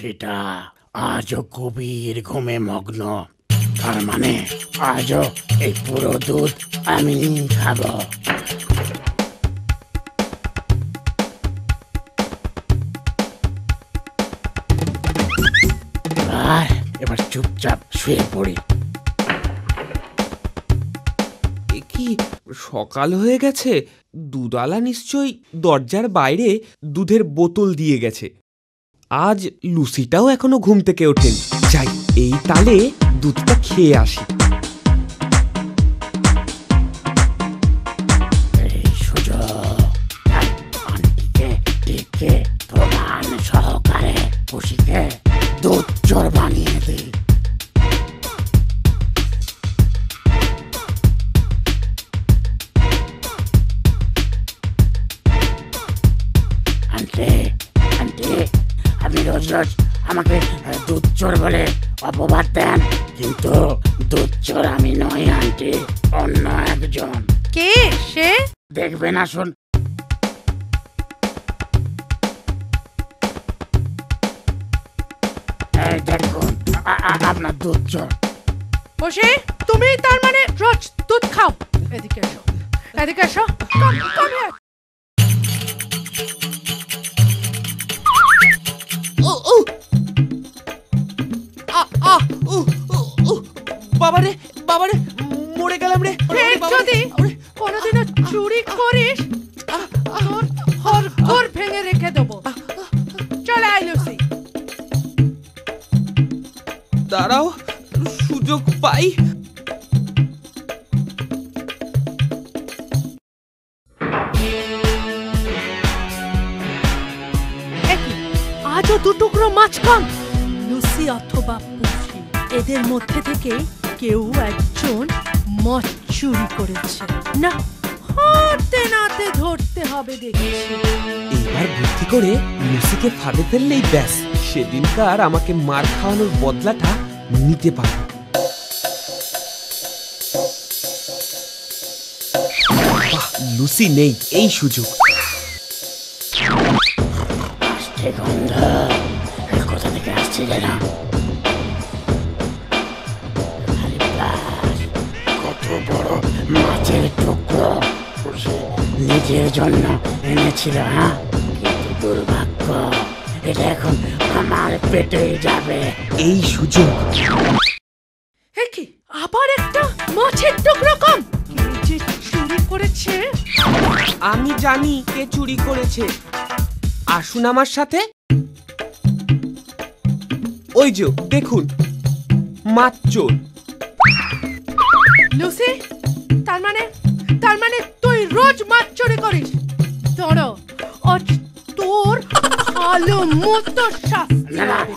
লুসিটা আজও গভীর ঘুমে মগ্ন। তার মানে আজও এই পুরো দুধ আমি খাবো। এবার চুপচাপ শুয়ে পড়ি। কি সকাল হয়ে গেছে? দুধওয়ালা নিশ্চয়ই দরজার বাইরে দুধের বোতল দিয়ে গেছে। আজ লুসিটাও এখনো ঘুম থেকে ওঠেন। যাই, এই তালে দুধটা খেয়ে আসি। এই সুযোগ আন্টিকে ডেকে প্রমাণ সহকারে খুশিকে দুধ চোর বানিয়ে দিই। আপনি রোজ রোজ আমাকে দুধ চোর বলে অপবাদ দেন, কিন্তু দুধ চোর আমি নই আন্টি, অন্য একজন। কে সে? দেখবেন, আসুন। এই দেখুন আপনার দুধ চোর। বসে তুমি তার মানে রোজ দুধ খাও? এদিকে এসো, এদিকে এসো। বাবারে বাবারে, মরে গেলাম রে। যদি কোনোদিনও চুরি করিস তোর ঘর ভেঙে রেখে দেবো। চলে আয় লুসি। দাঁড়াও, সুযোগ পাই। আজও দুটুকরো মাছ কম। লুসি অথবা পুচি, এদের মধ্যে থেকে কেউ একজন মাছ চুরি করেছে। না, হাতে নাতে ধরতে হবে দেখেছি। এবার বুদ্ধি করে লুসিকে ফাঁদে ফেললেই ব্যাস, সেদিনকার আমাকে মার খাওয়ানোর বদলাটা নিতে পারবো। লুসি নেই, এই সুযোগ। কোথা থেকে আসছে না? কত বড় মাছের টুকরো নিজের জন্য এনেছিল, হ্যাঁ? কিন্তু দুর্ভাগ্য, এটা এখন আমার পেটে যাবে। এই সুযোগ। কি আবার একটা মাছের টুকরো কম? কে যে চুরি করেছে? আমি জানি কে চুরি করেছে। আসুন আমার সাথে। ওই যে দেখুন, মাছ চোর। লুসি, তার মানে তুই রোজ মাছ চুরি করিস? ধরো, আজ তোর ভালো মতো শাস্তি হবে।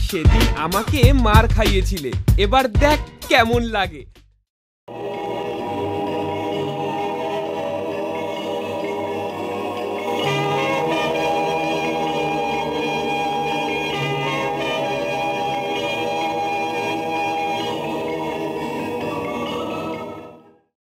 সেদিন আমাকে মার খাইয়েছিলে, এবার দেখ কেমন লাগে।